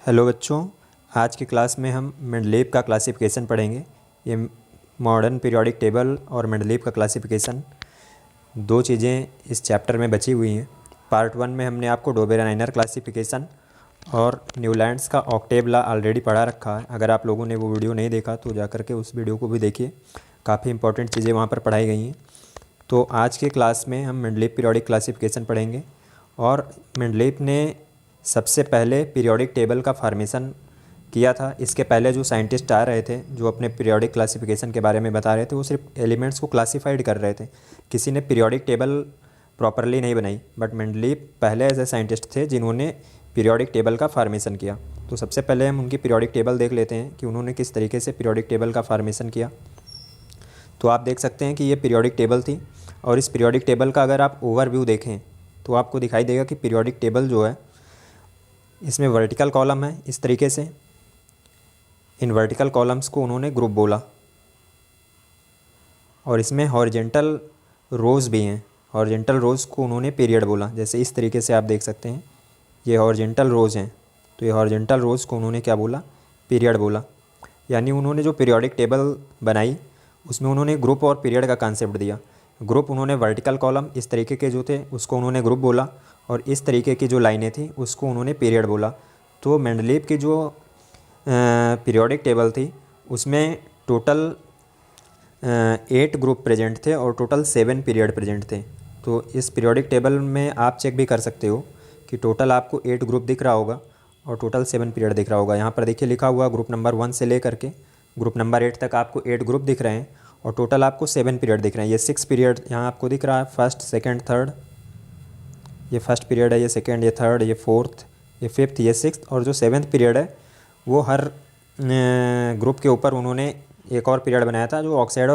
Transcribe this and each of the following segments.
Hello बच्चों, आज की क्लास में हम मेंडलीव का क्लासिफिकेशन पढ़ेंगे। ये मॉडर्न पीरियोडिक टेबल और मेंडलीव का क्लासिफिकेशन दो चीज़ें इस चैप्टर में बची हुई हैं। पार्ट 1 में हमने आपको डोबेराइनर क्लासिफिकेशन और न्यूलैंड्स का ऑक्टेव लॉ ऑलरेडी पढ़ा रखा है। अगर आप लोगों ने वो वीडियो नहीं देखा तो जा करके उस वीडियो को भी देखिए, काफ़ी इंपॉर्टेंट चीज़ें वहाँ पर पढ़ाई गई हैं। तो आज के क्लास में हम मेंडलीव पीरियोडिक क्लासिफिकेशन पढ़ेंगे और मेंडलीव ने सबसे पहले पीरियोडिक टेबल का फॉर्मेशन किया था। इसके पहले जो साइंटिस्ट आ रहे थे जो अपने पीरियोडिक क्लासिफिकेशन के बारे में बता रहे थे वो सिर्फ एलिमेंट्स को क्लासिफाइड कर रहे थे, किसी ने पीरियोडिक टेबल प्रॉपरली नहीं बनाई। बट मेंडलीव पहले ऐसे साइंटिस्ट थे जिन्होंने पीरियोडिक टेबल का फॉर्मेशन किया। तो सबसे पहले हम उनकी पीरियोडिक टेबल देख लेते हैं कि उन्होंने किस तरीके से पीरियोडिक टेबल का फॉर्मेशन किया। तो आप देख सकते हैं कि ये पीरियोडिक टेबल थी और इस पीरियोडिक टेबल का अगर आप ओवरव्यू देखें तो आपको दिखाई देगा कि पीरियोडिक टेबल जो है इसमें वर्टिकल कॉलम है इस तरीके से। इन वर्टिकल कॉलम्स को उन्होंने ग्रुप बोला और इसमें हॉरिजेंटल रोज़ भी हैं। हॉरिजेंटल रोज़ को उन्होंने पीरियड बोला। जैसे इस तरीके से आप देख सकते हैं ये हॉरिजेंटल रोज़ हैं, तो ये हॉरिजेंटल रोज़ को उन्होंने क्या बोला, पीरियड बोला। यानी उन्होंने जो पीरियोडिक टेबल बनाई उसमें उन्होंने ग्रुप और पीरियड का कॉन्सेप्ट दिया। ग्रुप उन्होंने वर्टिकल कॉलम इस तरीके के जो थे उसको उन्होंने ग्रुप बोला और इस तरीके की जो लाइनें थी उसको उन्होंने पीरियड बोला। तो मेंडलीव की जो पीरियोडिक टेबल थी उसमें टोटल 8 ग्रुप प्रेजेंट थे और टोटल 7 पीरियड प्रेजेंट थे। तो इस पीरियोडिक टेबल में आप चेक भी कर सकते हो कि टोटल आपको 8 ग्रुप दिख रहा होगा और टोटल 7 पीरियड दिख रहा होगा। यहाँ पर देखिए लिखा हुआ ग्रुप नंबर 1 से लेकर के ग्रुप नंबर 8 तक आपको 8 ग्रुप दिख रहे हैं और टोटल आपको 7 पीरियड दिख रहे हैं। ये 6 पीरियड यहाँ आपको दिख रहा है, फर्स्ट सेकंड थर्ड, ये फर्स्ट पीरियड है, ये सेकंड, ये थर्ड, ये फोर्थ, ये फिफ्थ, ये सिक्स्थ और जो 7th पीरियड है वो हर ग्रुप के ऊपर उन्होंने एक और पीरियड बनाया था जो ऑक्साइड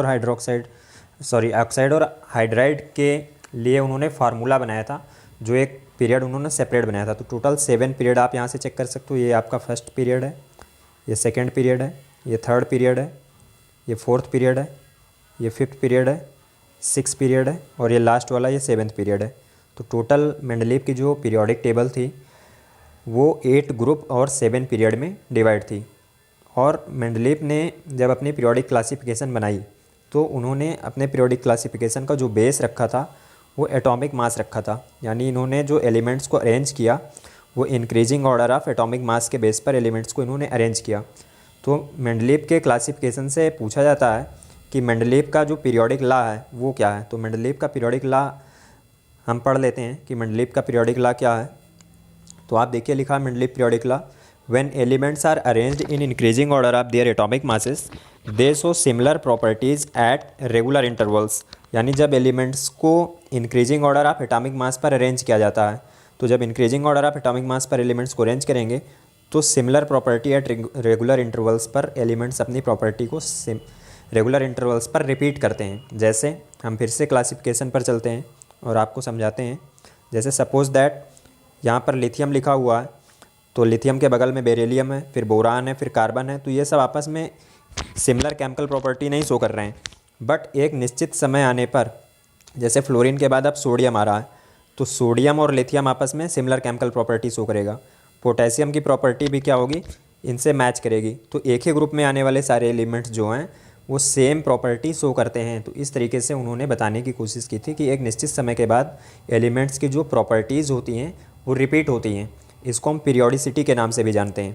और हाइड्राइड के लिए उन्होंने फार्मूला बनाया था, जो एक पीरियड उन्होंने सेपरेट बनाया था। तो टोटल 7 पीरियड आप यहाँ से चेक कर सकते हो। ये आपका फर्स्ट पीरियड है, ये सेकेंड पीरियड है, ये थर्ड पीरियड है, ये फोर्थ पीरियड है, ये फिफ्थ पीरियड है, 6th पीरियड है और ये लास्ट वाला ये 7th पीरियड है। तो टोटल मेंडलीव की जो पीरियोडिक टेबल थी वो 8 ग्रुप और 7 पीरियड में डिवाइड थी। और मेंडलीव ने जब अपनी पीरियोडिक क्लासिफिकेशन बनाई तो उन्होंने अपने पीरियोडिक क्लासिफिकेशन का जो बेस रखा था वो एटॉमिक मास रखा था। यानी इन्होंने जो एलिमेंट्स को अरेंज किया वो इंक्रीजिंग ऑर्डर ऑफ एटॉमिक मास के बेस पर एलिमेंट्स को इन्होंने अरेंज किया। तो मेंडलीव के क्लासिफिकेशन से पूछा जाता है कि मेंडलीव का जो पीरियोडिक लॉ है वो क्या है। तो मेंडलीव का पीरियोडिक लॉ हम पढ़ लेते हैं कि मेंडलीव का पीरियोडिक लॉ क्या है। तो आप देखिए लिखा है Mendeleev periodic law, when elements are arranged in increasing order of their atomic masses they show similar properties at regular intervals. यानी जब एलिमेंट्स को increasing order of atomic mass पर अरेंज किया जाता है, तो जब increasing order of atomic mass पर एलिमेंट्स को अरेंज करेंगे तो similar property at regular intervals पर एलिमेंट्स अपनी प्रॉपर्टी को रेगुलर इंटरवल्स पर रिपीट करते हैं। जैसे हम फिर से क्लासिफिकेशन पर चलते हैं और आपको समझाते हैं। जैसे सपोज दैट यहाँ पर लिथियम लिखा हुआ है, तो लिथियम के बगल में बेरिलियम है, फिर बोरान है, फिर कार्बन है। तो ये सब आपस में सिमिलर केमिकल प्रॉपर्टी नहीं शो कर रहे हैं, बट एक निश्चित समय आने पर जैसे फ्लोरीन के बाद अब सोडियम आ रहा है तो सोडियम और लिथियम आपस में सिमिलर केमिकल प्रॉपर्टी शो करेगा। पोटेशियम की प्रॉपर्टी भी क्या होगी, इनसे मैच करेगी। तो एक ही ग्रुप में आने वाले सारे एलिमेंट्स जो हैं वो सेम प्रॉपर्टी शो करते हैं। तो इस तरीके से उन्होंने बताने की कोशिश की थी कि एक निश्चित समय के बाद एलिमेंट्स की जो प्रॉपर्टीज़ होती हैं वो रिपीट होती हैं। इसको हम पीरियोडिसिटी के नाम से भी जानते हैं।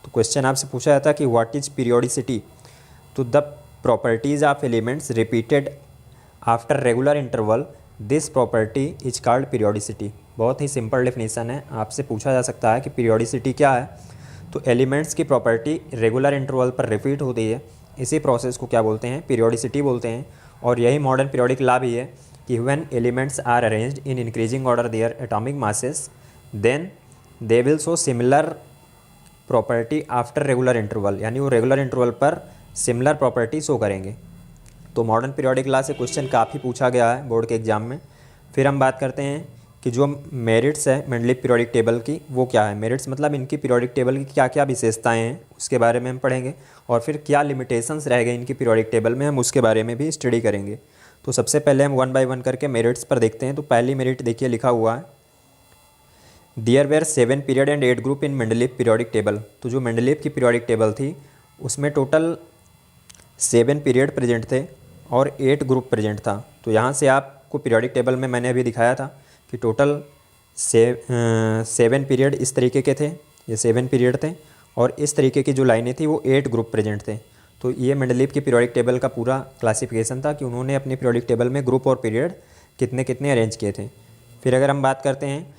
तो क्वेश्चन आपसे पूछा जाता है कि व्हाट इज़ पीरियोडिसिटी। तो the properties of elements repeated after regular interval, this property is called periodicity. बहुत ही सिंपल डेफिनेशन है। आपसे पूछा जा सकता है कि पीरियोडिसिटी क्या है। तो एलिमेंट्स की प्रॉपर्टी रेगुलर इंटरवल पर रिपीट होती है, इसी प्रोसेस को क्या बोलते हैं, पीरियोडिसिटी बोलते हैं। और यही मॉडर्न पीरियोडिक लॉ भी है कि when elements are arranged in increasing order their atomic masses then they will show similar property after regular interval. यानी वो रेगुलर इंटरवल पर सिमिलर प्रॉपर्टी शो करेंगे। तो मॉडर्न पीरियोडिक लॉ से क्वेश्चन काफ़ी पूछा गया है बोर्ड के एग्जाम में। फिर हम बात करते हैं कि जो मेरिट्स है मेंडलीव पीरियोडिक टेबल की वो क्या है। मेरिट्स मतलब इनकी पीरियोडिक टेबल की क्या क्या विशेषताएं हैं उसके बारे में हम पढ़ेंगे और फिर क्या लिमिटेशंस रह गए इनकी पीरियोडिक टेबल में हम उसके बारे में भी स्टडी करेंगे। तो सबसे पहले हम 1 बाय 1 करके मेरिट्स पर देखते हैं। तो पहली मेरिट देखिए लिखा हुआ है, there were 7 period and 8 group in Mendeleev periodic table. तो जो मेंडलीव की पीरियोडिक टेबल थी उसमें टोटल 7 पीरियड प्रेजेंट थे और 8 ग्रुप प्रेजेंट था। तो यहाँ से आपको पीरियोडिक टेबल में मैंने अभी दिखाया था कि टोटल 7 पीरियड इस तरीके के थे, ये 7 पीरियड थे, और इस तरीके की जो लाइनें थी वो 8 ग्रुप प्रेजेंट थे। तो ये मेंडलीव की पीरियोडिक टेबल का पूरा क्लासिफिकेशन था कि उन्होंने अपनी पीरियोडिक टेबल में ग्रुप और पीरियड कितने कितने अरेंज किए थे। फिर अगर हम बात करते हैं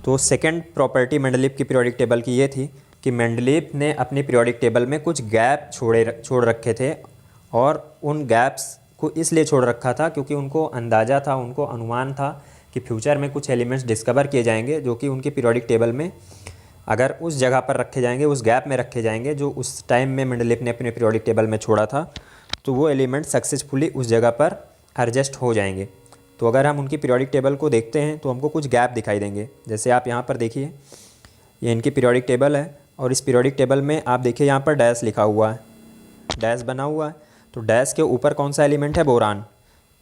तो सेकंड प्रॉपर्टी मेंडलीव की पीरियोडिक टेबल की ये थी कि मेंडलीव ने अपनी पीरियोडिक टेबल में कुछ गैप छोड़ रखे थे, और उन गैप्स को इसलिए छोड़ रखा था क्योंकि उनको अंदाज़ा था, उनको अनुमान था कि फ्यूचर में कुछ एलिमेंट्स डिस्कवर किए जाएंगे जो कि उनकी पीरियोडिक टेबल में अगर उस जगह पर रखे जाएंगे, उस गैप में रखे जाएंगे जो उस टाइम में मेंडलीव ने अपने पीरियोडिक टेबल में छोड़ा था, तो वो एलिमेंट सक्सेसफुली उस जगह पर एडजस्ट हो जाएंगे। तो अगर हम उनकी पीरियोडिक टेबल को देखते हैं तो हमको कुछ गैप दिखाई देंगे। जैसे आप यहाँ पर देखिए, ये इनकी पीरियोडिक टेबल है और इस पीरियोडिक टेबल में आप देखिए यहाँ पर डैश लिखा हुआ है, डैश बना हुआ है। तो डैश के ऊपर कौन सा एलिमेंट है? बोरान।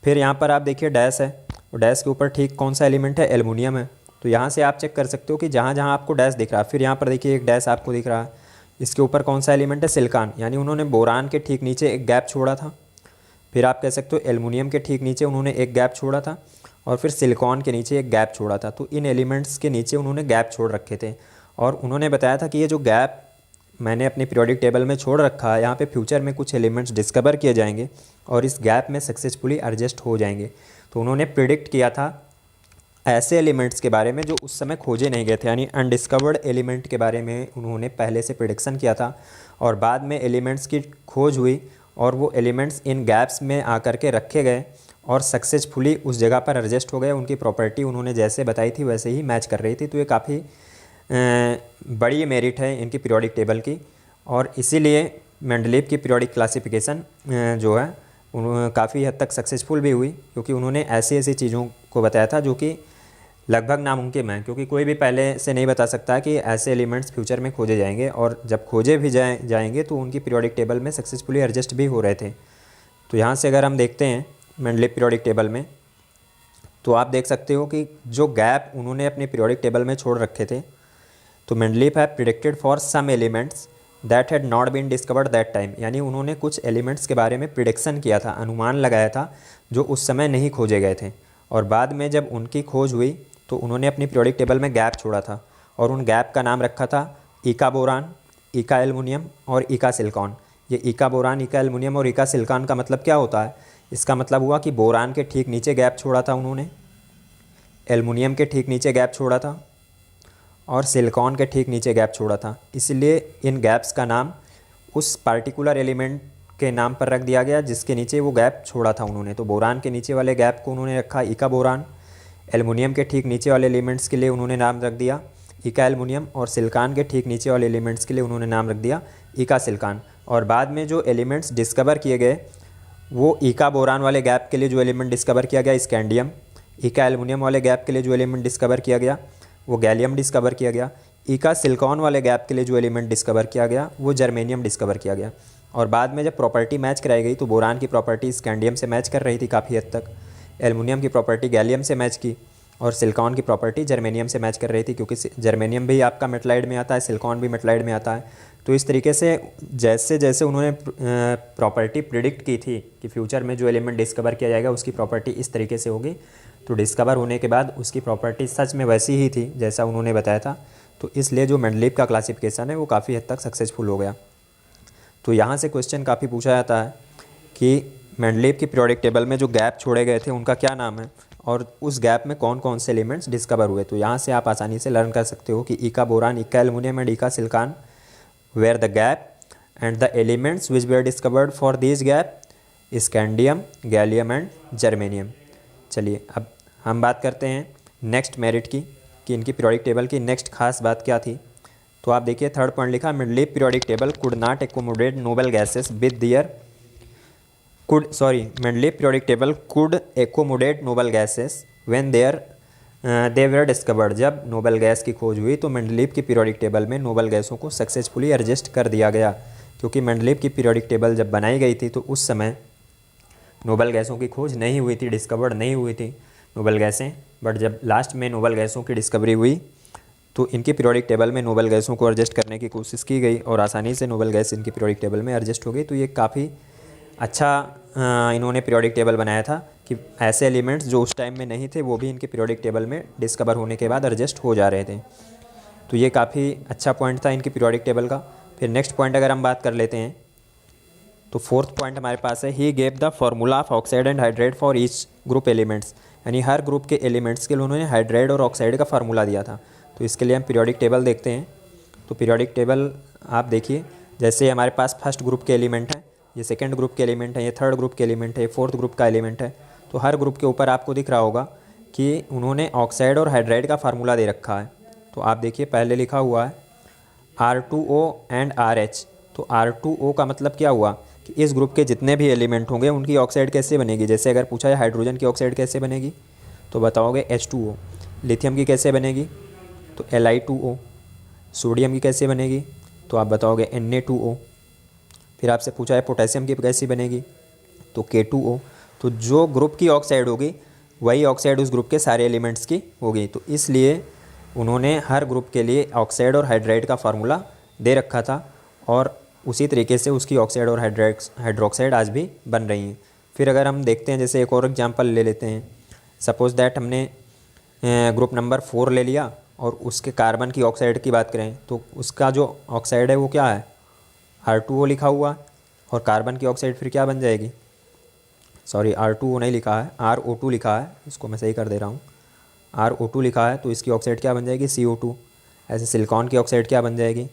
फिर यहाँ पर आप देखिए डैश है, और डैश के ऊपर ठीक कौन सा एलिमेंट है? एल्युमिनियम है। तो यहाँ से आप चेक कर सकते हो कि जहाँ जहाँ आपको डैश दिख रहा है, फिर यहाँ पर देखिए एक डैश आपको दिख रहा है, इसके ऊपर कौन सा एलिमेंट है? सिलिकॉन। यानी उन्होंने बोरान के ठीक नीचे एक गैप छोड़ा था। फिर आप कह सकते हो एल्युमिनियम के ठीक नीचे उन्होंने एक गैप छोड़ा था, और फिर सिलिकॉन के नीचे एक गैप छोड़ा था। तो इन एलिमेंट्स के नीचे उन्होंने गैप छोड़ रखे थे, और उन्होंने बताया था कि ये जो गैप मैंने अपनी पीरियोडिक टेबल में छोड़ रखा है, यहाँ पे फ्यूचर में कुछ एलिमेंट्स डिस्कवर किए जाएंगे और इस गैप में सक्सेसफुली एडजस्ट हो जाएंगे। तो उन्होंने प्रिडिक्ट किया था ऐसे एलिमेंट्स के बारे में जो उस समय खोजे नहीं गए थे, यानी अनडिस्कवर्ड एलिमेंट के बारे में उन्होंने पहले से प्रिडिक्शन किया था, और बाद में एलिमेंट्स की खोज हुई और वो एलिमेंट्स इन गैप्स में आकर के रखे गए और सक्सेसफुली उस जगह पर एडजस्ट हो गए। उनकी प्रॉपर्टी उन्होंने जैसे बताई थी वैसे ही मैच कर रही थी। तो ये काफ़ी बड़ी मेरिट है इनकी पीरियोडिक टेबल की, और इसीलिए मेंडलीव की पीरियोडिक क्लासिफिकेशन जो है काफ़ी हद तक सक्सेसफुल भी हुई, क्योंकि उन्होंने ऐसी ऐसी चीज़ों को बताया था जो कि लगभग नामुमकिन है, क्योंकि कोई भी पहले से नहीं बता सकता कि ऐसे एलिमेंट्स फ्यूचर में खोजे जाएंगे, और जब खोजे भी जाएंगे तो उनकी पीरियोडिक टेबल में सक्सेसफुली एडजस्ट भी हो रहे थे। तो यहाँ से अगर हम देखते हैं मेंडलीव पीरियोडिक टेबल में, तो आप देख सकते हो कि जो गैप उन्होंने अपनी पीरियोडिक टेबल में छोड़ रखे थे, तो Mendeleev have predicted for some elements that had not been discovered that time. यानी उन्होंने कुछ एलिमेंट्स के बारे में प्रिडिक्शन किया था, अनुमान लगाया था जो उस समय नहीं खोजे गए थे, और बाद में जब उनकी खोज हुई तो उन्होंने अपनी पीरियोडिक टेबल में गैप छोड़ा था, और उन गैप का नाम रखा था ईका बोरान, ईका एल्युमिनियम और ईका सिलिकॉन। ये ईका बोरान, ईका एल्युमिनियम और ईका सिलिकॉन का मतलब क्या होता है? इसका मतलब हुआ कि बोरान के ठीक नीचे गैप छोड़ा था उन्होंने, एल्युमिनियम के ठीक नीचे गैप छोड़ा था, और सिलिकॉन के ठीक नीचे गैप छोड़ा था। इसलिए इन गैप्स का नाम उस पार्टिकुलर एलिमेंट के नाम पर रख दिया गया जिसके नीचे वो गैप छोड़ा था उन्होंने। तो बोरान के नीचे वाले गैप को उन्होंने रखा ईका बोरान, एल्युमिनियम के ठीक नीचे वाले एलिमेंट्स के लिए उन्होंने नाम रख दिया ईका एल्युमिनियम, और सिलिकॉन के ठीक नीचे वाले एलिमेंट्स के लिए उन्होंने नाम रख दिया ईका सिलिकॉन। और बाद में जो एलिमेंट्स डिस्कवर किए गए वो ईका बोरान वाले गैप के लिए जो एलिमेंट डिस्कवर किया गया स्कैंडियम, ईका एल्युमिनियम वाले गैप के लिए जो एलिमेंट डिस्कवर किया गया वो गैलियम डिस्कवर किया गया, ईका सिलिकॉन वाले गैप के लिए जो एलिमेंट डिस्कवर किया गया वो जर्मेनियम डिस्कवर किया गया। और बाद में जब प्रॉपर्टी मैच कराई गई तो बोरान की प्रॉपर्टी स्कैंडियम से मैच कर रही थी काफ़ी हद तक, एल्युमिनियम की प्रॉपर्टी गैलियम से मैच की, और सिलिकॉन की प्रॉपर्टी जर्मेनियम से मैच कर रही थी, क्योंकि जर्मेनियम भी आपका मेटलाइड में आता है, सिलिकॉन भी मेटलाइड में आता है। तो इस तरीके से जैसे जैसे उन्होंने प्रॉपर्टी प्रिडिक्ट की थी कि फ्यूचर में जो एलिमेंट डिस्कवर किया जाएगा उसकी प्रॉपर्टी इस तरीके से होगी, तो डिस्कवर होने के बाद उसकी प्रॉपर्टी सच में वैसी ही थी जैसा उन्होंने बताया था। तो इसलिए जो मेंडलीव का क्लासिफिकेशन है वो काफ़ी हद तक सक्सेसफुल हो गया। तो यहाँ से क्वेश्चन काफ़ी पूछा जाता है कि मेंडलीव की पीरियोडिक टेबल में जो गैप छोड़े गए थे उनका क्या नाम है, और उस गैप में कौन कौन से एलिमेंट्स डिस्कवर हुए। तो यहाँ से आप आसानी से लर्न कर सकते हो कि eka boron, eka aluminium and eka silicon were the gap, and the elements which were discovered for this gap scandium, gallium and germanium. चलिए अब हम बात करते हैं नेक्स्ट मेरिट की, कि इनकी पीरियोडिक टेबल की नेक्स्ट खास बात क्या थी। तो आप देखिए थर्ड पॉइंट लिखा, Mendeleev periodic table could not accommodate noble gases with their Mendeleev periodic table could accommodate noble gases when they were discovered. जब नोबल गैस की खोज हुई तो मेंडलीव की पीरियोडिक टेबल में नोबल गैसों को सक्सेसफुली एडजस्ट कर दिया गया, क्योंकि मेंडलीव की पीरियोडिक टेबल जब बनाई गई थी तो उस समय नोबल गैसों की खोज नहीं हुई थी, डिस्कवर्ड नहीं हुई थी। नोबल गैसें, बट जब लास्ट में नोबल गैसों की डिस्कवरी हुई तो इनकी पीरियोडिक टेबल में नोबल गैसों को एडजस्ट करने की कोशिश की गई और आसानी से नोबल गैस इनकी पीरियोडिक टेबल में एडजस्ट हो गई। तो ये काफ़ी अच्छा इन्होंने पीरियोडिक टेबल बनाया था कि ऐसे एलिमेंट्स जो उस टाइम में नहीं थे वो भी इनके पीरियोडिक टेबल में डिस्कवर होने के बाद एडजस्ट हो जा रहे थे। तो ये काफ़ी अच्छा पॉइंट था इनकी पीरियोडिक टेबल का। फिर नेक्स्ट पॉइंट अगर हम बात कर लेते हैं तो फोर्थ पॉइंट हमारे पास है, he gave the formula of oxide and hydride for each group elements. यानी हर ग्रुप के एलिमेंट्स के लिए उन्होंने हाइड्राइड और ऑक्साइड का फार्मूला दिया था। तो इसके लिए हम पीरियोडिक टेबल देखते हैं। तो पीरियोडिक टेबल आप देखिए, जैसे हमारे पास फर्स्ट ग्रुप के एलिमेंट हैं, ये सेकंड ग्रुप के एलिमेंट है, ये थर्ड ग्रुप के एलिमेंट है, ये फोर्थ ग्रुप का एलिमेंट है। तो हर ग्रुप के ऊपर आपको दिख रहा होगा कि उन्होंने ऑक्साइड और हाइड्राइड का फार्मूला दे रखा है। तो आप देखिए पहले लिखा हुआ है R2O एंड RH। तो R2O का मतलब क्या हुआ कि इस ग्रुप के जितने भी एलिमेंट होंगे उनकी ऑक्साइड कैसे बनेगी। जैसे अगर पूछा है हाइड्रोजन की ऑक्साइड कैसे बनेगी तो बताओगे H2O। लिथियम की कैसे बनेगी तो Li2O। सोडियम की कैसे बनेगी तो आप बताओगे Na2O। फिर आपसे पूछा है पोटेशियम की कैसी बनेगी तो K2O। तो जो ग्रुप की ऑक्साइड होगी वही ऑक्साइड उस ग्रुप के सारे एलिमेंट्स की होगी। तो इसलिए उन्होंने हर ग्रुप के लिए ऑक्साइड और हाइड्राइड का फार्मूला दे रखा था और उसी तरीके से उसकी ऑक्साइड और हाइड्रोक्साइड आज भी बन रही हैं। फिर अगर हम देखते हैं, जैसे एक और एग्जांपल ले लेते हैं। सपोज़ दैट हमने ग्रुप नंबर 4 ले लिया और उसके कार्बन की ऑक्साइड की बात करें तो उसका जो ऑक्साइड है वो क्या है R2O लिखा हुआ, और कार्बन की ऑक्साइड फिर क्या बन जाएगी, सॉरी R2O नहीं लिखा है, RO2 लिखा है, इसको मैं सही कर दे रहा हूँ, RO2 लिखा है। तो इसकी ऑक्साइड क्या बन जाएगी CO2। ऐसे सिलिकॉन की ऑक्साइड क्या बन जाएगी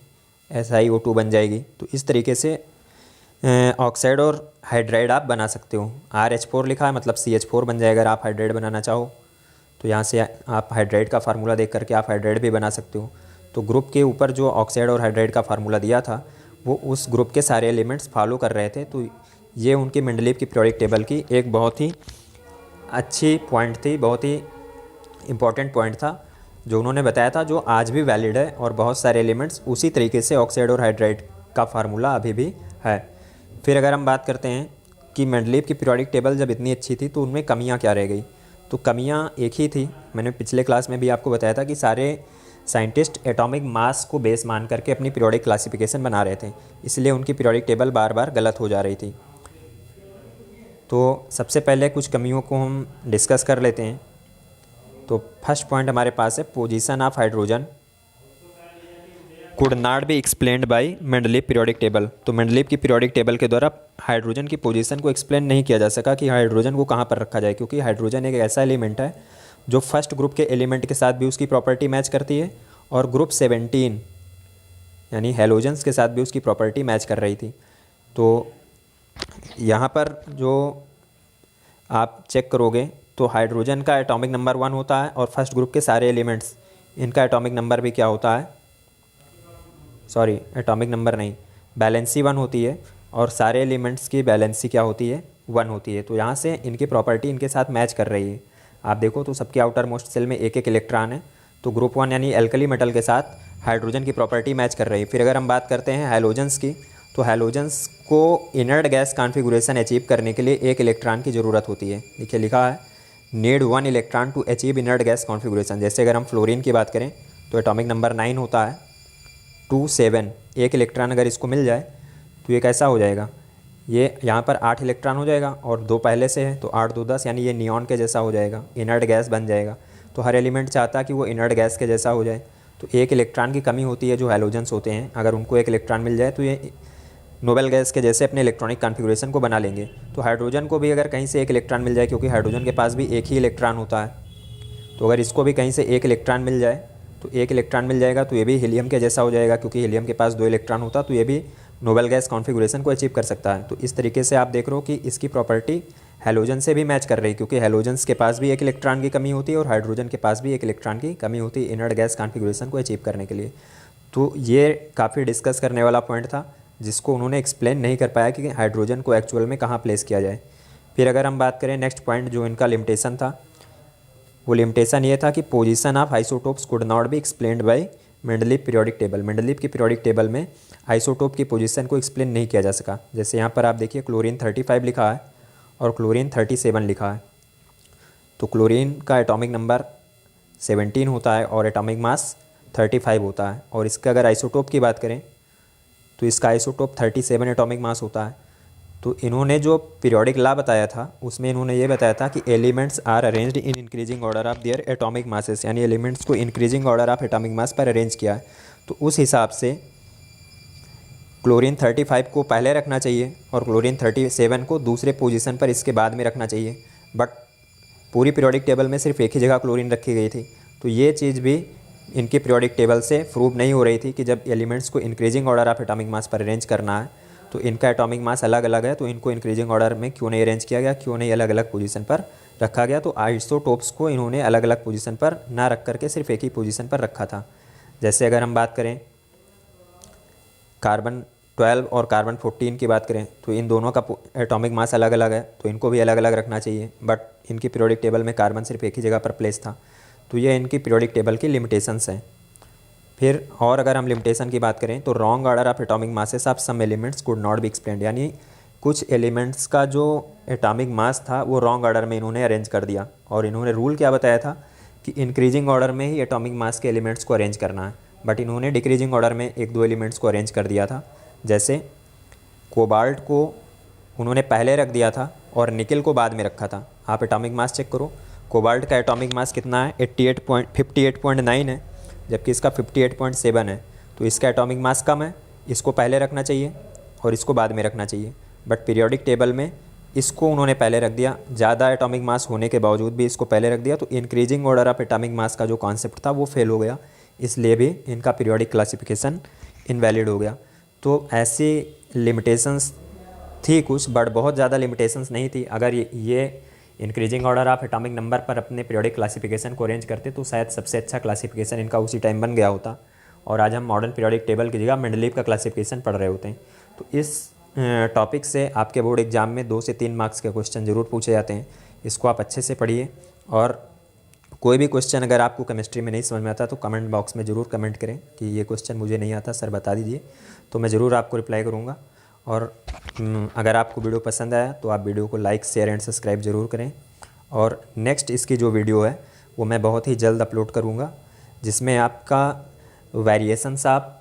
SiO2 बन जाएगी। तो इस तरीके से ऑक्साइड और हाइड्राइड आप बना सकते हो। RH4 लिखा है मतलब CH4 बन जाएगा अगर आप हाइड्राइड बनाना चाहो। तो यहाँ से आप हाइड्राइड का फार्मूला देख करके आप हाइड्राइड भी बना सकते हो। तो ग्रुप के ऊपर जो ऑक्साइड और हाइड्राइड का फार्मूला दिया था वो उस ग्रुप के सारे एलिमेंट्स फॉलो कर रहे थे। तो ये उनकी मेंडलीव की पीरियोडिक टेबल की एक बहुत ही अच्छी पॉइंट थी, बहुत ही इम्पॉर्टेंट पॉइंट था जो उन्होंने बताया था, जो आज भी वैलिड है। और बहुत सारे एलिमेंट्स उसी तरीके से ऑक्साइड और हाइड्राइड का फार्मूला अभी भी है। फिर अगर हम बात करते हैं कि मेंडलीव की पीरियोडिक टेबल जब इतनी अच्छी थी तो उनमें कमियां क्या रह गई। तो कमियां एक ही थी, मैंने पिछले क्लास में भी आपको बताया था कि सारे साइंटिस्ट एटॉमिक मास को बेस मान करके अपनी पीरियोडिक क्लासिफिकेशन बना रहे थे, इसलिए उनकी पीरियोडिक टेबल बार बार गलत हो जा रही थी। तो सबसे पहले कुछ कमियों को हम डिस्कस कर लेते हैं। तो फर्स्ट पॉइंट हमारे पास है, position of hydrogen could not be explained bye Mendeleev periodic table. तो मेंडलीव की पीरियोडिक टेबल के द्वारा हाइड्रोजन की पोजीशन को एक्सप्लेन नहीं किया जा सका कि हाइड्रोजन को कहाँ पर रखा जाए, क्योंकि हाइड्रोजन एक ऐसा एलिमेंट है जो फर्स्ट ग्रुप के एलिमेंट के साथ भी उसकी प्रॉपर्टी मैच करती है और ग्रुप 17 यानी हेलोजन्स के साथ भी उसकी प्रॉपर्टी मैच कर रही थी। तो यहाँ पर जो आप चेक करोगे तो हाइड्रोजन का एटॉमिक नंबर 1 होता है और फर्स्ट ग्रुप के सारे एलिमेंट्स इनका एटॉमिक नंबर भी क्या होता है, सॉरी एटॉमिक नंबर नहीं, बैलेंसी 1 होती है और सारे एलिमेंट्स की बैलेंसी क्या होती है 1 होती है। तो यहाँ से इनकी प्रॉपर्टी इनके साथ मैच कर रही है। आप देखो तो सबके आउटर मोस्ट सेल में एक एक इलेक्ट्रॉन है। तो ग्रुप 1 यानी एल्कली मेटल के साथ हाइड्रोजन की प्रॉपर्टी मैच कर रही है। फिर अगर हम बात करते हैं हैलोजेंस की, तो हैलोजेंस को इनर्ट गैस कॉन्फ़िगरेशन अचीव करने के लिए एक इलेक्ट्रॉन की ज़रूरत होती है। देखिए लिखा है need 1 electron to achieve inert gas configuration. जैसे अगर हम फ्लोरीन की बात करें तो एटॉमिक नंबर 9 होता है 27। एक इलेक्ट्रॉन अगर इसको मिल जाए तो ये कैसा हो जाएगा, ये यहाँ पर 8 इलेक्ट्रॉन हो जाएगा और 2 पहले से है तो 8 2 10, यानी ये नियॉन के जैसा हो जाएगा, इनर्ट गैस बन जाएगा। तो हर एलिमेंट चाहता है कि वो इनर्ट गैस के जैसा हो जाए। तो एक इलेक्ट्रॉन की कमी होती है जो हैलोजेंस होते हैं, अगर उनको एक इलेक्ट्रॉन मिल जाए तो ये नोबेल गैस के जैसे अपने इलेक्ट्रॉनिक कॉन्फ़िगरेशन को बना लेंगे। तो हाइड्रोजन को भी अगर कहीं से एक इलेक्ट्रॉन मिल जाए, क्योंकि हाइड्रोजन के पास भी एक ही इलेक्ट्रॉन होता है, तो अगर इसको भी कहीं से एक इलेक्ट्रॉन मिल जाए तो एक इलेक्ट्रॉन मिल जाएगा तो ये भी हीलियम के जैसा हो जाएगा, क्योंकि हीलियम के पास 2 इलेक्ट्रॉन होता तो ये भी नोबेल गैस कॉन्फ़िगरेशन को अचीव कर सकता है। तो इस तरीके से आप देख रहे हो कि इसकी प्रॉपर्टी हैलोजन से भी मैच कर रही है, क्योंकि हैलोजेंस के पास भी एक इलेक्ट्रॉन की कमी होती है और हाइड्रोजन के पास भी एक इलेक्ट्रॉन की कमी होती है इनर्ट गैस कॉन्फ़िगरेशन को अचीव करने के लिए। तो ये काफ़ी डिस्कस करने वाला पॉइंट था जिसको उन्होंने एक्सप्लेन नहीं कर पाया कि हाइड्रोजन को एक्चुअल में कहाँ प्लेस किया जाए। फिर अगर हम बात करें नेक्स्ट पॉइंट जो इनका लिमिटेशन था, वो लिमिटेशन ये था कि position of isotopes could not be explained bye Mendeleev periodic table. Mendeleev की पीरियोडिक टेबल में आइसोटोप की पोजीशन को एक्सप्लेन नहीं किया जा सका। जैसे यहाँ पर आप देखिए क्लोरीन 35 लिखा है और क्लोरीन 37 लिखा है। तो क्लोरीन का एटॉमिक नंबर 17 होता है और एटॉमिक मास 35 होता है। और इसका अगर आइसोटोप की बात करें तो इसका आइसोटोप 37 एटॉमिक मास होता है। तो इन्होंने जो पीरियोडिक लॉ बताया था उसमें इन्होंने ये बताया था कि elements are arranged in increasing order of their atomic masses, यानी एलिमेंट्स को increasing order of atomic mass पर अरेंज किया है। तो उस हिसाब से क्लोरीन 35 को पहले रखना चाहिए और क्लोरीन 37 को दूसरे पोजीशन पर इसके बाद में रखना चाहिए। बट पूरी पीरियोडिक टेबल में सिर्फ एक ही जगह क्लोरीन रखी गई थी। तो ये चीज़ भी इनकी पीरियोडिक टेबल से प्रूव नहीं हो रही थी कि जब एलिमेंट्स को increasing order of atomic mass पर अरेंज करना है तो इनका एटॉमिक मास अलग अलग है, तो इनको इंक्रीजिंग ऑर्डर में क्यों नहीं अरेंज किया गया, क्यों नहीं अलग अलग पोजीशन पर रखा गया। तो आइसोटोप्स को इन्होंने अलग अलग पोजीशन पर ना रख करके सिर्फ एक ही पोजीशन पर रखा था। जैसे अगर हम बात करें कार्बन 12 और कार्बन 14 की बात करें तो इन दोनों का एटॉमिक मास अलग अलग है, तो इनको भी अलग अलग रखना चाहिए। बट इनकी पीरियोडिक टेबल में कार्बन सिर्फ एक ही जगह पर प्लेस था। तो ये इनकी पीरियोडिक टेबल की लिमिटेशंस हैं। फिर और अगर हम लिमिटेशन की बात करें तो wrong order of atomic masses of some elements could not be explained, यानी कुछ एलिमेंट्स का जो एटॉमिक मास था वो रॉन्ग ऑर्डर में इन्होंने अरेंज कर दिया। और इन्होंने रूल क्या बताया था कि इंक्रीजिंग ऑर्डर में ही एटॉमिक मास के एलिमेंट्स को अरेंज करना है, बट इन्होंने डिक्रीजिंग ऑर्डर में एक दो एलिमेंट्स को अरेंज कर दिया था। जैसे कोबाल्ट को उन्होंने पहले रख दिया था और निकल को बाद में रखा था। आप एटॉमिक मास चेक करो, कोबाल्ट का एटॉमिक मास कितना है 58.9 है, जबकि इसका 58.7 है। तो इसका एटॉमिक मास कम है, इसको पहले रखना चाहिए और इसको बाद में रखना चाहिए। बट पीरियोडिक टेबल में इसको उन्होंने पहले रख दिया, ज़्यादा एटॉमिक मास होने के बावजूद भी इसको पहले रख दिया। तो इंक्रीजिंग ऑर्डर ऑफ एटॉमिक मास का जो कॉन्सेप्ट था वो फेल हो गया, इसलिए भी इनका पीरियोडिक क्लासिफिकेशन इनवैलिड हो गया। तो ऐसी लिमिटेशंस थी कुछ, बट बहुत ज़्यादा लिमिटेशंस नहीं थी। अगर ये increasing order of atomic number पर अपने पीरियोडिक क्लासिफिकेशन को अरेंज करते तो शायद सबसे अच्छा क्लासिफिकेशन इनका उसी टाइम बन गया होता और आज हम मॉडर्न पीरियोडिक टेबल की जगह मेंडलीव का क्लासिफिकेशन पढ़ रहे होते हैं। तो इस टॉपिक से आपके बोर्ड एग्जाम में 2 से 3 मार्क्स के क्वेश्चन ज़रूर पूछे जाते हैं। इसको आप अच्छे से पढ़िए और कोई भी क्वेश्चन अगर आपको केमिस्ट्री में नहीं समझ में आता तो कमेंट बॉक्स में ज़रूर कमेंट करें कि ये क्वेश्चन मुझे नहीं आता सर बता दीजिए, तो मैं ज़रूर आपको रिप्लाई करूँगा। और अगर आपको वीडियो पसंद आया तो आप वीडियो को लाइक शेयर एंड सब्सक्राइब ज़रूर करें। और नेक्स्ट इसकी जो वीडियो है वो मैं बहुत ही जल्द अपलोड करूँगा, जिसमें आपका वेरिएशंस ऑफ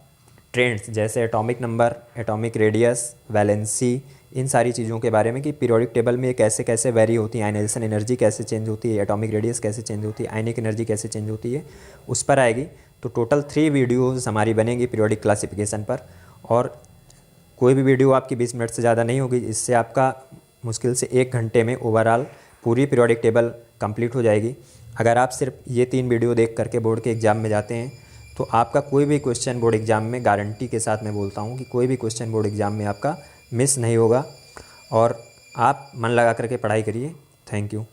ट्रेंड्स जैसे atomic number, atomic radius, valency, इन सारी चीज़ों के बारे में कि पीरियोडिक टेबल में कैसे कैसे वेरी होती है, आयनाइजेशन एनर्जी कैसे चेंज होती है, एटॉमिक रेडियस कैसे चेंज होती है, आयनिक एनर्जी कैसे चेंज होती है, उस पर आएगी। तो टोटल 3 वीडियोज़ हमारी बनेंगी पीरियोडिक क्लासिफिकेशन पर। और कोई भी वीडियो आपकी 20 मिनट से ज़्यादा नहीं होगी, इससे आपका मुश्किल से 1 घंटे में ओवरऑल पूरी पीरियोडिक टेबल कंप्लीट हो जाएगी। अगर आप सिर्फ ये 3 वीडियो देख करके बोर्ड के एग्ज़ाम में जाते हैं तो आपका कोई भी क्वेश्चन बोर्ड एग्ज़ाम में गारंटी के साथ मैं बोलता हूँ कि कोई भी क्वेश्चन बोर्ड एग्ज़ाम में आपका मिस नहीं होगा। और आप मन लगा करके पढ़ाई करिए। Thank you.